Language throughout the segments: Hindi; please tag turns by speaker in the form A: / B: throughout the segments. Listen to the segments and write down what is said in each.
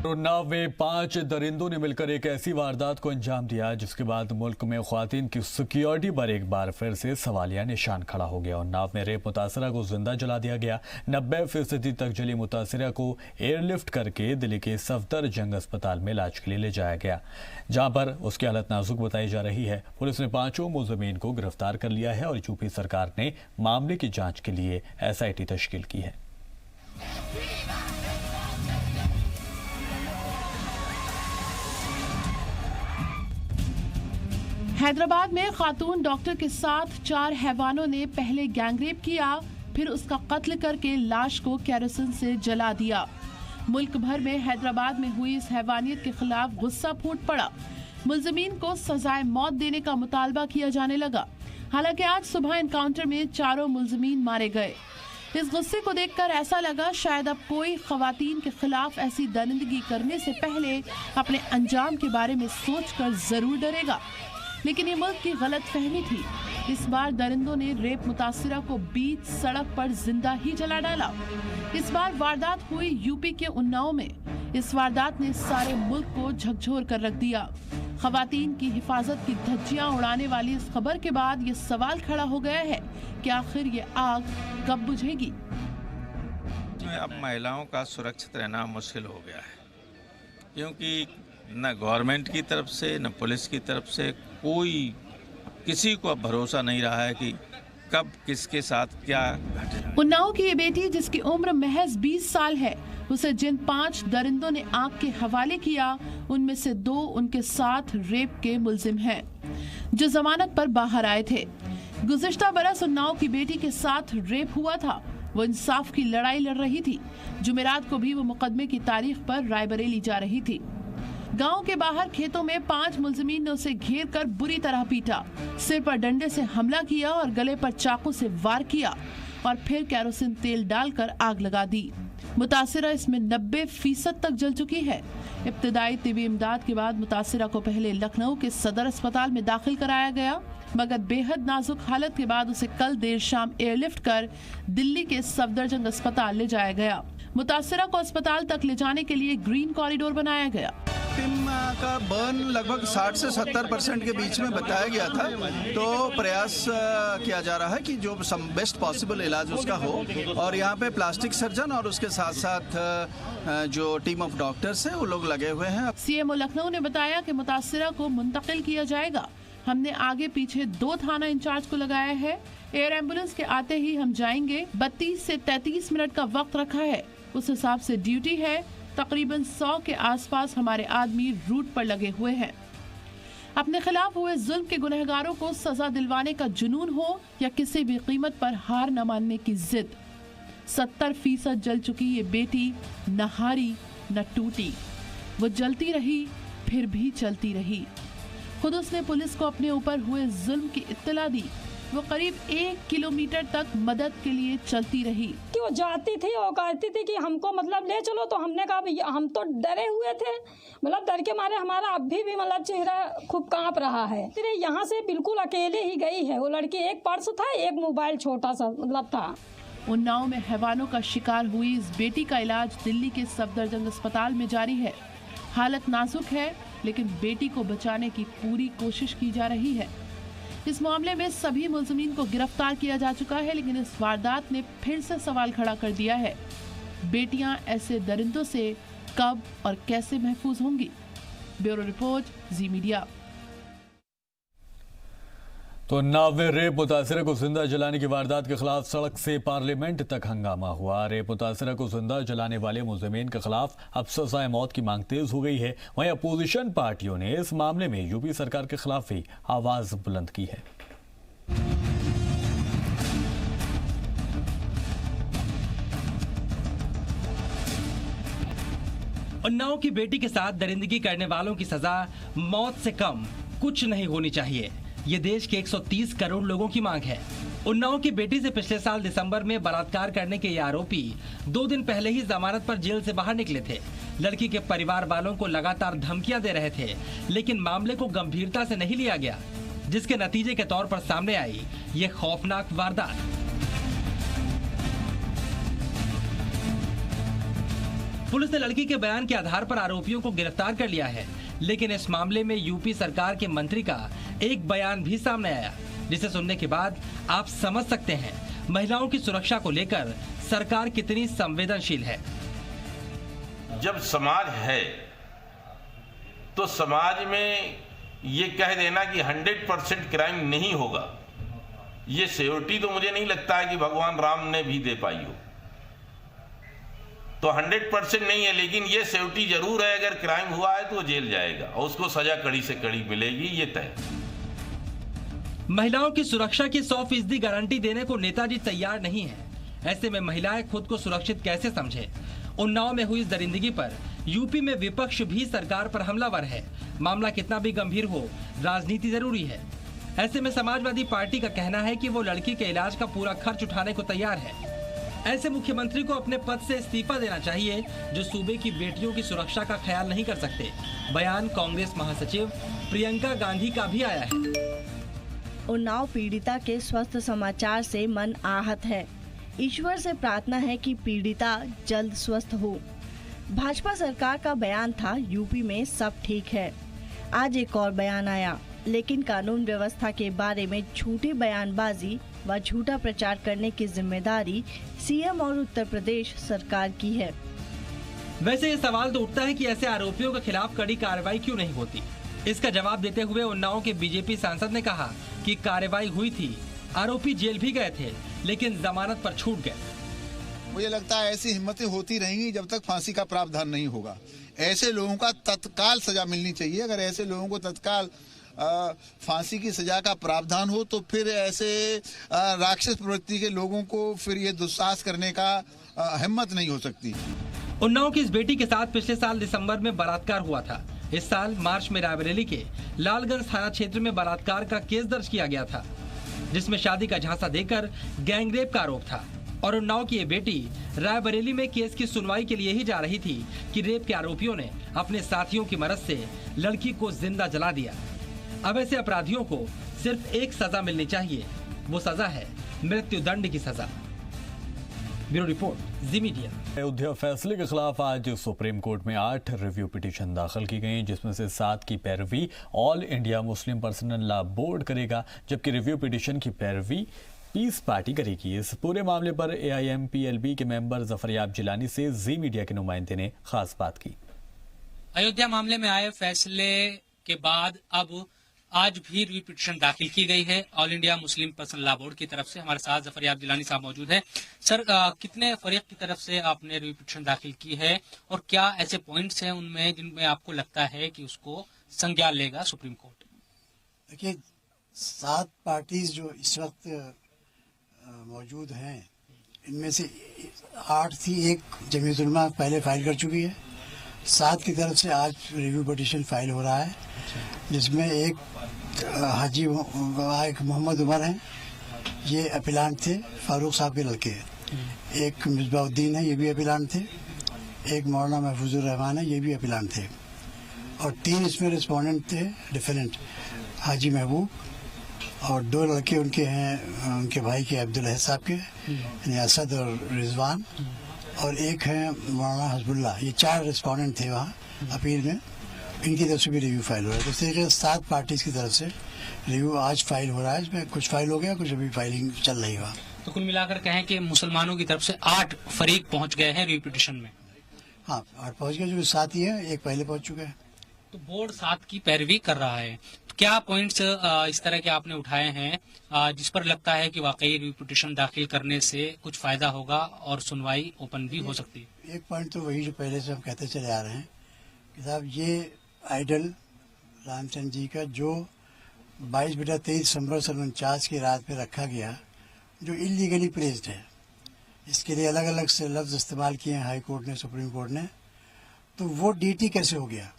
A: उन्नाव में 5 दरिंदों ने मिलकर एक ऐसी वारदात को अंजाम दिया जिसके बाद मुल्क में ख्वातीन की सिक्योरिटी पर एक बार फिर से सवालिया निशान खड़ा हो गया। उन्नाव में रेप मुतासरा को जिंदा जला दिया गया। 90% तक जली मुतासरा को एयरलिफ्ट करके दिल्ली के सफदरजंग अस्पताल में इलाज के लिए ले जाया गया, जहां पर उसकी हालत नाजुक बताई जा रही है। पुलिस ने 5 मुलजिमीन को गिरफ्तार कर लिया है और यूपी सरकार ने मामले की जाँच के लिए SIT तश्कील की है।
B: हैदराबाद में खातून डॉक्टर के साथ 4 हैवानों ने पहले गैंगरेप किया, फिर उसका कत्ल करके लाश को केरोसिन से जला दिया। मुल्क भर में हैदराबाद में हुई इस हैवानियत के खिलाफ गुस्सा फूट पड़ा। मुलजिमीन को सजाए मौत देने का मुतालबा किया जाने लगा। हालांकि आज सुबह एनकाउंटर में 4 मुलजिमीन मारे गए। इस गुस्से को देखकर ऐसा लगा शायद अब कोई खवातीन के खिलाफ ऐसी दरिंदगी करने से पहले अपने अंजाम के बारे में सोचकर जरूर डरेगा। लेकिन ये मुल्क की गलत फहमी थी। इस बार दरिंदों ने रेप मुतासिरा को बीच सड़क पर जिंदा ही जला डाला। इस बार वारदात हुई यूपी के उन्नाव में। इस वारदात ने सारे मुल्क को झकझोर कर रख दिया। खवातीन की हिफाजत की धज्जियां उड़ाने वाली इस खबर के बाद ये सवाल खड़ा हो गया है कि आखिर ये आग कब बुझेगी।
C: अब महिलाओं का सुरक्षित रहना मुश्किल हो गया है, क्योंकि न गवर्नमेंट की तरफ से न पुलिस की तरफ से कोई किसी को अब भरोसा नहीं रहा है कि कब किसके साथ क्या घटे।
B: उन्नाव की ये बेटी जिसकी उम्र महज 20 साल है, उसे जिन 5 दरिंदों ने आग के हवाले किया उनमें से 2 उनके साथ रेप के मुलजिम हैं, जो जमानत पर बाहर आए थे। गुज़िश्ता बरस उन्नाव की बेटी के साथ रेप हुआ था। वो इंसाफ की लड़ाई लड़ रही थी। जुमेरात को भी वो मुकदमे की तारीख पर रायबरेली जा रही थी। गांव के बाहर खेतों में 5 मुलजिमीन ने उसे घेर कर बुरी तरह पीटा, सिर पर डंडे से हमला किया और गले पर चाकू से वार किया और फिर केरोसिन तेल डालकर आग लगा दी। मुतासिरा इसमें 90% तक जल चुकी है। इब्तिदाई तिबी इमदाद के बाद मुतासिरा को पहले लखनऊ के सदर अस्पताल में दाखिल कराया गया, मगर बेहद नाजुक हालत के बाद उसे कल देर शाम एयरलिफ्ट कर दिल्ली के सफदरजंग अस्पताल ले जाया गया। मुतासिरा को अस्पताल तक ले जाने के लिए ग्रीन कॉरिडोर बनाया गया।
D: टिम का बर्न लगभग 60 से 70% के बीच में बताया गया था, तो प्रयास किया जा रहा है कि जो बेस्ट पॉसिबल इलाज उसका हो। और यहाँ पे प्लास्टिक सर्जन और उसके साथ साथ जो टीम ऑफ डॉक्टर्स हैं वो लोग लगे हुए हैं।
B: CMO लखनऊ ने बताया कि मुतासिरा को मुंतकिल किया जाएगा। हमने आगे पीछे 2 थाना इंचार्ज को लगाया है। एयर एम्बुलेंस के आते ही हम जाएंगे। 32 से 33 मिनट का वक्त रखा है, उस हिसाब से ड्यूटी है। तकरीबन 100 के आसपास हमारे आदमी रूट पर लगे हुए हैं। अपने खिलाफ हुए जुल्म के गुनहगारों को सजा दिलवाने का जुनून हो या किसी भी कीमत पर हार न मानने की जिद। 70% जल चुकी ये बेटी न हारी न टूटी। वो जलती रही, फिर भी चलती रही। खुद उसने पुलिस को अपने ऊपर हुए जुल्म की इत्तला दी। वो करीब 1 किलोमीटर तक मदद के लिए चलती रही।
E: कि वो जाती थी और कहती थी कि हमको मतलब ले चलो, तो हमने कहा भैया हम तो डरे हुए थे, मतलब डर के मारे हमारा अभी भी मतलब चेहरा खूब कांप रहा है। फिर यहाँ से बिल्कुल अकेले ही गई है वो लड़की। एक पर्स था, एक मोबाइल छोटा सा मतलब था।
B: उन्नाव में हैवानों का शिकार हुई इस बेटी का इलाज दिल्ली के सफदरजंग अस्पताल में जारी है। हालत नाजुक है, लेकिन बेटी को बचाने की पूरी कोशिश की जा रही है। इस मामले में सभी मुलजिमीन को गिरफ्तार किया जा चुका है, लेकिन इस वारदात ने फिर से सवाल खड़ा कर दिया है, बेटियां ऐसे दरिंदों से कब और कैसे महफूज होंगी। ब्यूरो रिपोर्ट, जी मीडिया।
A: तो उन्नाव में रेप मुतासिरा को जिंदा जलाने की वारदात के खिलाफ सड़क से पार्लियामेंट तक हंगामा हुआ। रेप मुतासिरा को जिंदा जलाने वाले मुलजिमीन के खिलाफ अब सजाए मौत की मांग तेज हो गई है। वहीं अपोजिशन पार्टियों ने इस मामले में यूपी सरकार के खिलाफ भी आवाज बुलंद की है।
F: उन्नाव की बेटी के साथ दरिंदगी करने वालों की सजा मौत से कम कुछ नहीं होनी चाहिए। ये देश के 130 करोड़ लोगों की मांग है। उन्नाव की बेटी से पिछले साल दिसंबर में बलात्कार करने के ये आरोपी 2 दिन पहले ही जमानत पर जेल से बाहर निकले थे। लड़की के परिवार वालों को लगातार धमकियां दे रहे थे, लेकिन मामले को गंभीरता से नहीं लिया गया, जिसके नतीजे के तौर पर सामने आई ये खौफनाक वारदात। पुलिस ने लड़की के बयान के आधार पर आरोपियों को गिरफ्तार कर लिया है, लेकिन इस मामले में यूपी सरकार के मंत्री का एक बयान भी सामने आया, जिसे सुनने के बाद आप समझ सकते हैं महिलाओं की सुरक्षा को लेकर सरकार कितनी संवेदनशील है।
G: जब समाज है तो समाज में ये कह देना कि 100% क्राइम नहीं होगा, ये सिक्योरिटी तो मुझे नहीं लगता है कि भगवान राम ने भी दे पाई हो। तो 100% नहीं है, लेकिन ये सिक्योरिटी जरूर है, अगर क्राइम हुआ है तो वो जेल जाएगा और उसको सजा कड़ी से कड़ी मिलेगी, ये तय।
F: महिलाओं की सुरक्षा की 100% गारंटी देने को नेताजी तैयार नहीं है। ऐसे में महिलाएं खुद को सुरक्षित कैसे समझे? उन्नाव में हुई इस दरिंदगी पर यूपी में विपक्ष भी सरकार पर हमलावर है। मामला कितना भी गंभीर हो, राजनीति जरूरी है। ऐसे में समाजवादी पार्टी का कहना है कि वो लड़की के इलाज का पूरा खर्च उठाने को तैयार है। ऐसे मुख्यमंत्री को अपने पद से इस्तीफा देना चाहिए, जो सूबे की बेटियों की सुरक्षा का ख्याल नहीं कर सकते। बयान कांग्रेस महासचिव प्रियंका गांधी का भी आया है।
H: उन्नाव पीड़िता के स्वस्थ समाचार से मन आहत है। ईश्वर से प्रार्थना है कि पीड़िता जल्द स्वस्थ हो। भाजपा सरकार का बयान था यूपी में सब ठीक है। आज एक और बयान आया, लेकिन कानून व्यवस्था के बारे में झूठी बयानबाजी व झूठा प्रचार करने की जिम्मेदारी सीएम और उत्तर प्रदेश सरकार की है।
F: वैसे ये सवाल तो उठता है कि ऐसे आरोपियों के खिलाफ कड़ी कार्रवाई क्यों नहीं होती। इसका जवाब देते हुए उन्नाव के बीजेपी सांसद ने कहा कि कार्रवाई हुई थी, आरोपी जेल भी गए थे, लेकिन जमानत पर छूट गए।
I: मुझे लगता है ऐसी हिम्मतें होती रहेंगी जब तक फांसी का प्रावधान नहीं होगा। ऐसे लोगों का तत्काल सजा मिलनी चाहिए। अगर ऐसे लोगों को तत्काल फांसी की सजा का प्रावधान हो तो फिर ऐसे राक्षस प्रवृत्ति के लोगों को फिर ये दुस्साहस करने का हिम्मत नहीं हो सकती।
F: उन्नाव की इस बेटी के साथ पिछले साल दिसंबर में बलात्कार हुआ था। इस साल मार्च में रायबरेली के लालगंज थाना क्षेत्र में बलात्कार का केस दर्ज किया गया था, जिसमें शादी का झांसा देकर गैंगरेप का आरोप था। और उन्नाव की ये बेटी रायबरेली में केस की सुनवाई के लिए ही जा रही थी कि रेप के आरोपियों ने अपने साथियों की मदद से लड़की को जिंदा जला दिया। अब ऐसे अपराधियों को सिर्फ एक सजा मिलनी चाहिए, वो सजा है मृत्यु दंड की सजा। ब्यूरो रिपोर्ट, जी मीडिया।
A: अयोध्या फैसले के खिलाफ आज सुप्रीम कोर्ट में 8 रिव्यू पिटीशन दाखिल की गई, जिसमें से 7 की पैरवी all India Muslim personal law board करेगा, जबकि रिव्यू पिटीशन की पैरवी पीस पार्टी करेगी। इस पूरे मामले पर AIMPLB के मेंबर जफरयाब जिलानी से जी मीडिया के नुमाइंदे ने खास बात की।
J: अयोध्या मामले में आए फैसले के बाद अब आज भी रिव्यू पिटीशन दाखिल की गई है all India Muslim personal law board की तरफ से। हमारे साथ जफरयाब जिलानी साहब मौजूद है। सर, कितने फरीक की तरफ से आपने रिव्यू पिटीशन दाखिल की है और क्या ऐसे पॉइंट्स हैं उनमें जिनमें आपको लगता है कि उसको संज्ञान लेगा सुप्रीम कोर्ट?
K: देखिए, 7 पार्टीज जो इस वक्त मौजूद हैं, इनमें से 8 थी, एक जमीयत उलमा पहले फाइल कर चुकी है। 7 की तरफ से आज रिव्यू पिटीशन फाइल हो रहा है, जिसमें एक हाजी एक मोहम्मद उमर हैं, ये अपीलांट थे, फारूक साहब के लड़के। एक मिसबाउद्दीन है, ये भी अपीलांट थे। एक मौलाना महफूजुर रहमान है, ये भी अपीलांट थे। और 3 इसमें रिस्पोंडेंट थे डिफरेंट, हाजी महबूब और 2 लड़के उनके हैं, उनके भाई के अब्दुल अहद साहब के, यानी असद और रिजवान, और एक है मौलाना हजबुल्ला। ये 4 रिस्पोंडेंट थे वहाँ अपील में। इनकी तरफ से भी रिव्यू फाइल हो रहा है। तो इस तरीके से 7 पार्टीज की तरफ से रिव्यू आज फाइल हो रहा है। इसमें कुछ फाइल हो गया, कुछ अभी फाइलिंग चल रही है।
J: तो कुल मिलाकर कहें कि मुसलमानों की तरफ से 8 फरीक पहुंच गए हैं रिव्यू पिटीशन में।
K: हाँ, 8 पहुंच गए, जो 7 ही है, एक पहले पहुंच चुके हैं।
J: तो बोर्ड 7 की पैरवी कर रहा है। तो क्या पॉइंट्स इस तरह के आपने उठाए हैं जिस पर लगता है कि वाकई रिव्यू पिटीशन दाखिल करने से कुछ फायदा होगा और सुनवाई ओपन भी हो सकती है?
K: एक पॉइंट तो वही जो पहले से हम कहते चले आ रहे हैं कि साहब, ये आइडल रामचंद्र जी का जो 22/23 दिसंबर 1949 की रात पे रखा गया, जो इलीगली प्लेस्ड है, इसके लिए अलग अलग से लफ्ज़ इस्तेमाल किए हैं हाई कोर्ट ने, सुप्रीम कोर्ट ने। तो वो डीटी कैसे हो गया?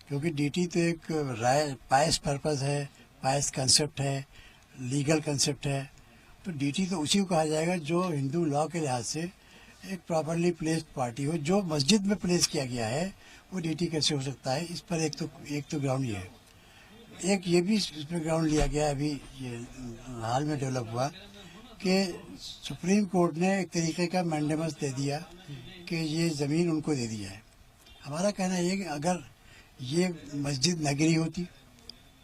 K: क्योंकि डीटी तो एक पायस पर्पस है, पायस कंसेप्ट है, लीगल कंसेप्ट है। तो डीटी तो उसी को कहा जाएगा जो हिंदू लॉ के लिहाज से एक प्रॉपरली प्लेस्ड पार्टी हो। जो मस्जिद में प्लेस किया गया है वो डीटी कैसे हो सकता है? इस पर एक तो ग्राउंड ये है। एक ये भी इसमें ग्राउंड लिया गया, अभी ये हाल में डेवलप हुआ कि सुप्रीम कोर्ट ने एक तरीके का मैंडेमस दे दिया कि ये ज़मीन उनको दे दी जाए। हमारा कहना ये कि अगर ये मस्जिद नगरी होती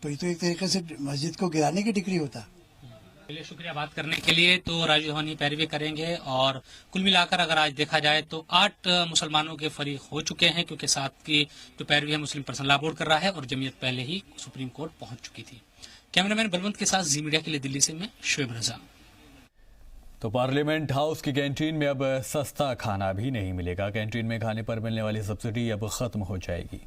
K: तो ये तो एक तरीके से मस्जिद को गिराने की डिक्री होता।
J: चलिए, शुक्रिया बात करने के लिए। तो राजू धवानी पैरवी करेंगे और कुल मिलाकर अगर आज देखा जाए तो 8 मुसलमानों के फरीक हो चुके हैं, क्योंकि 7 की जो पैरवी है मुस्लिम पर्सनल लॉ बोर्ड कर रहा है और जमीयत पहले ही सुप्रीम कोर्ट पहुंच चुकी थी। कैमरामैन बलवंत के साथ जी मीडिया के लिए दिल्ली से मैं शोएब रजा।
A: तो पार्लियामेंट हाउस की कैंटीन में अब सस्ता खाना भी नहीं मिलेगा। कैंटीन में खाने पर मिलने वाली सब्सिडी अब खत्म हो जाएगी।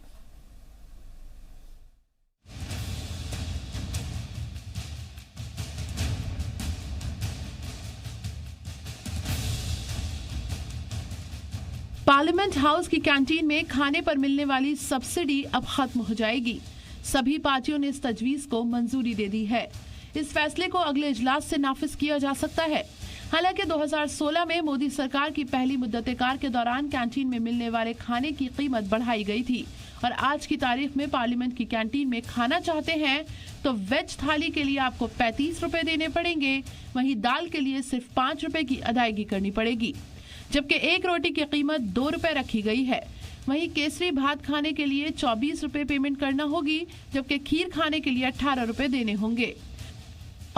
B: पार्लियामेंट हाउस की कैंटीन में खाने पर मिलने वाली सब्सिडी अब खत्म हो जाएगी। सभी पार्टियों ने इस तजवीज को मंजूरी दे दी है। इस फैसले को अगले इजलास से नाफिज किया जा सकता है। हालांकि 2016 में मोदी सरकार की पहली मुद्दत-ए-कार के दौरान कैंटीन में मिलने वाले खाने की कीमत बढ़ाई गई थी और आज की तारीख में पार्लियामेंट की कैंटीन में खाना चाहते हैं तो वेज थाली के लिए आपको 35 रुपए देने पड़ेंगे, वहीं दाल के लिए सिर्फ 5 रुपए की अदायगी करनी पड़ेगी, जबकि एक रोटी की कीमत 2 रुपए रखी गई है। वहीं केसरी भात खाने के लिए 24 रुपए पेमेंट करना होगी, जबकि खीर खाने के लिए 18 रुपए देने होंगे।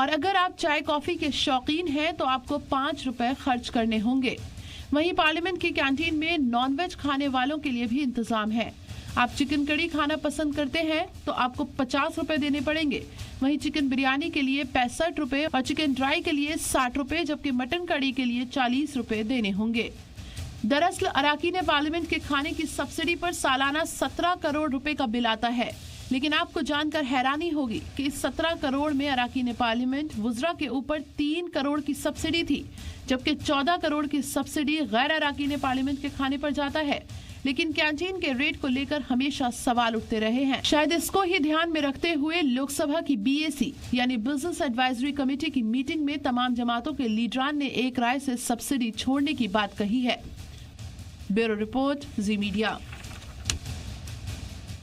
B: और अगर आप चाय कॉफी के शौकीन हैं तो आपको 5 रुपए खर्च करने होंगे। वहीं पार्लियामेंट की कैंटीन में नॉनवेज खाने वालों के लिए भी इंतजाम है। आप चिकन कड़ी खाना पसंद करते हैं तो आपको 50 रुपए देने पड़ेंगे। वहीं चिकन बिरयानी के लिए 65 रुपए और चिकन ड्राई के लिए 60 रुपए, जबकि मटन कड़ी के लिए 40 रुपए देने होंगे। दरअसल अराकीन पार्लियामेंट के खाने की सब्सिडी पर सालाना 17 करोड़ रुपए का बिल आता है, लेकिन आपको जानकर हैरानी होगी कि इस 17 करोड़ में अराकीन पार्लियामेंट वुज़रा के ऊपर 3 करोड़ की सब्सिडी थी, जबकि 14 करोड़ की सब्सिडी गैर अराकीन पार्लियामेंट के खाने पर जाता है। लेकिन कैंटीन के रेट को लेकर हमेशा सवाल उठते रहे हैं। शायद इसको ही ध्यान में रखते हुए लोकसभा की BAC यानी बिजनेस एडवाइजरी कमेटी की मीटिंग में तमाम जमातों के लीडरान ने एक राय से सब्सिडी छोड़ने की बात कही है। ब्यूरो रिपोर्ट, जी मीडिया।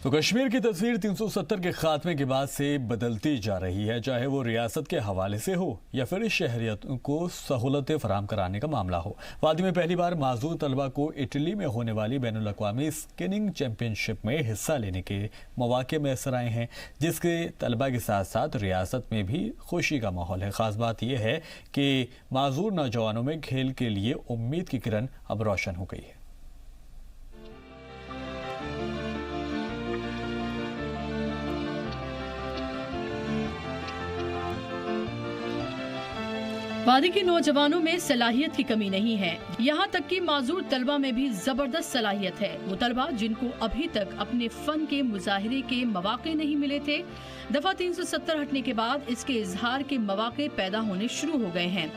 A: तो कश्मीर की तस्वीर 370 के खात्मे के बाद से बदलती जा रही है, चाहे वो रियासत के हवाले से हो या फिर शहरियत को सहूलतें फराम कराने का मामला हो। वादी में पहली बार माजूर तलबा को इटली में होने वाली बैनुल-अक़वामी स्किनिंग चैंपियनशिप में हिस्सा लेने के मौके मैसर आए हैं, जिसके तलबा के साथ साथ रियासत में भी खुशी का माहौल है। खास बात यह है कि माजूर नौजवानों में खेल के लिए उम्मीद की किरण अब रोशन हो गई है।
L: वादी के नौजवानों में सलाहियत की कमी नहीं है, यहाँ तक कि माजूर तलबा में भी जबरदस्त सलाहियत है। वो तलबा जिनको अभी तक अपने फन के मुजाहिरे के मौके नहीं मिले थे, दफा 370 हटने के बाद इसके इजहार के मौके पैदा होने शुरू हो गए हैं।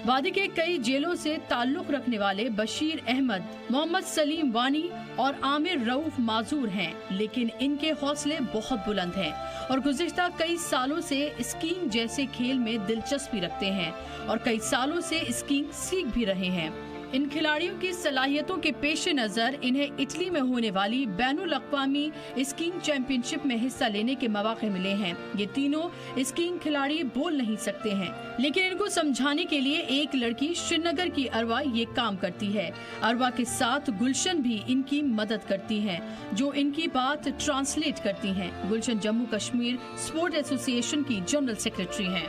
L: वादी के कई जेलों से ताल्लुक रखने वाले बशीर अहमद, मोहम्मद सलीम वानी और आमिर रऊफ माजूर हैं, लेकिन इनके हौसले बहुत बुलंद हैं और गुज़िश्ता कई सालों से स्कीइंग जैसे खेल में दिलचस्पी रखते हैं और कई सालों से स्कीइंग सीख भी रहे हैं। इन खिलाड़ियों की सलाहियतों के पेश नज़र इन्हें इटली में होने वाली बैनुल-अक़वामी स्कीइंग चैंपियनशिप में हिस्सा लेने के मौके मिले हैं। ये तीनों स्कीइंग खिलाड़ी बोल नहीं सकते हैं, लेकिन इनको समझाने के लिए एक लड़की श्रीनगर की अरवा ये काम करती है। अरवा के साथ गुलशन भी इनकी मदद करती हैं, जो इनकी बात ट्रांसलेट करती हैं। गुलशन जम्मू कश्मीर स्पोर्ट एसोसिएशन की जनरल सेक्रेटरी हैं।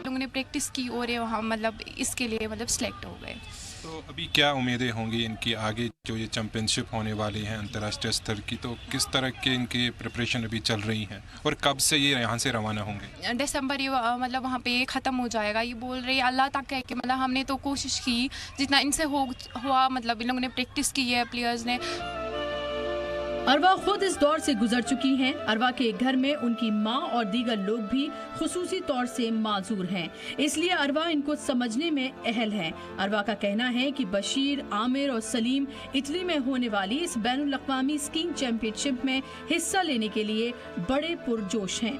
M: लोगों ने प्रैक्टिस की और वहाँ इसके लिए सिलेक्ट हो गए।
N: तो अभी क्या उम्मीदें होंगी इनकी आगे, जो ये चैंपियनशिप होने वाली है अंतर्राष्ट्रीय स्तर की, तो किस तरह के इनकी प्रिपरेशन अभी चल रही है और कब से ये यहाँ से रवाना होंगे?
M: दिसंबर ये वहाँ पे ख़त्म हो जाएगा, ये बोल रही है। अल्लाह तक है कि हमने तो कोशिश की जितना इनसे हुआ, इन लोगों ने प्रैक्टिस की है, प्लेयर्स ने।
L: अरवा खुद इस दौर से गुजर चुकी हैं। अरवा के घर में उनकी माँ और दीगर लोग भी खुसूसी तौर से माजूर हैं, इसलिए अरवा इनको समझने में अहल है। अरवा का कहना है कि बशीर, आमिर और सलीम इटली में होने वाली इस बैनुल-अक़वामी स्कीइंग चैंपियनशिप में हिस्सा लेने के लिए बड़े पुरजोश हैं।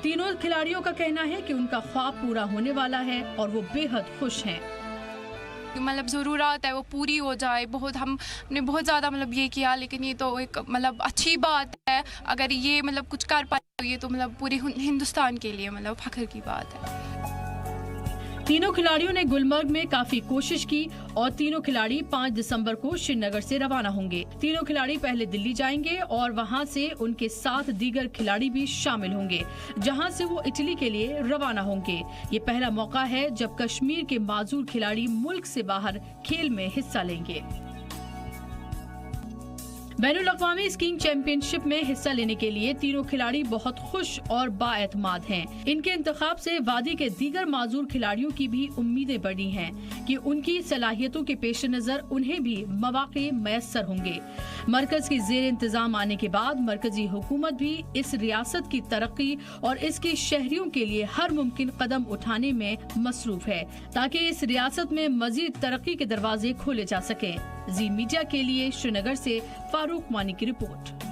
L: तीनों खिलाड़ियों का कहना है कि उनका ख्वाब पूरा होने वाला है और वो बेहद खुश हैं।
M: ज़रूरत है वो पूरी हो जाए। हमने बहुत ज़्यादा ये किया, लेकिन ये तो एक अच्छी बात है। अगर ये कुछ कर पाए तो ये तो पूरे हिंदुस्तान के लिए फ़ख्र की बात है।
L: तीनों खिलाड़ियों ने गुलमर्ग में काफी कोशिश की और तीनों खिलाड़ी 5 दिसंबर को श्रीनगर से रवाना होंगे। तीनों खिलाड़ी पहले दिल्ली जाएंगे और वहां से उनके साथ दीगर खिलाड़ी भी शामिल होंगे, जहां से वो इटली के लिए रवाना होंगे। ये पहला मौका है जब कश्मीर के माजूर खिलाड़ी मुल्क से बाहर खेल में हिस्सा लेंगे। बैनुल अक़वामी स्कीइंग चैंपियनशिप में हिस्सा लेने के लिए तीनों खिलाड़ी बहुत खुश और बाएतमाद हैं। इनके इंतखाब से वादी के दीगर माजूर खिलाड़ियों की भी उम्मीदें बढ़ी हैं कि उनकी सलाहियतों के पेश नजर उन्हें भी मौके मयस्सर होंगे। मरकज की जेर इंतजाम आने के बाद मरकजी हुकूमत भी इस रियासत की तरक्की और इसके शहरियों के लिए हर मुमकिन कदम उठाने में मसरूफ है ताकि इस रियासत में मजीद तरक्की के दरवाजे खोले जा सकें। जी मीडिया के लिए श्रीनगर से फारूक मानी की रिपोर्ट।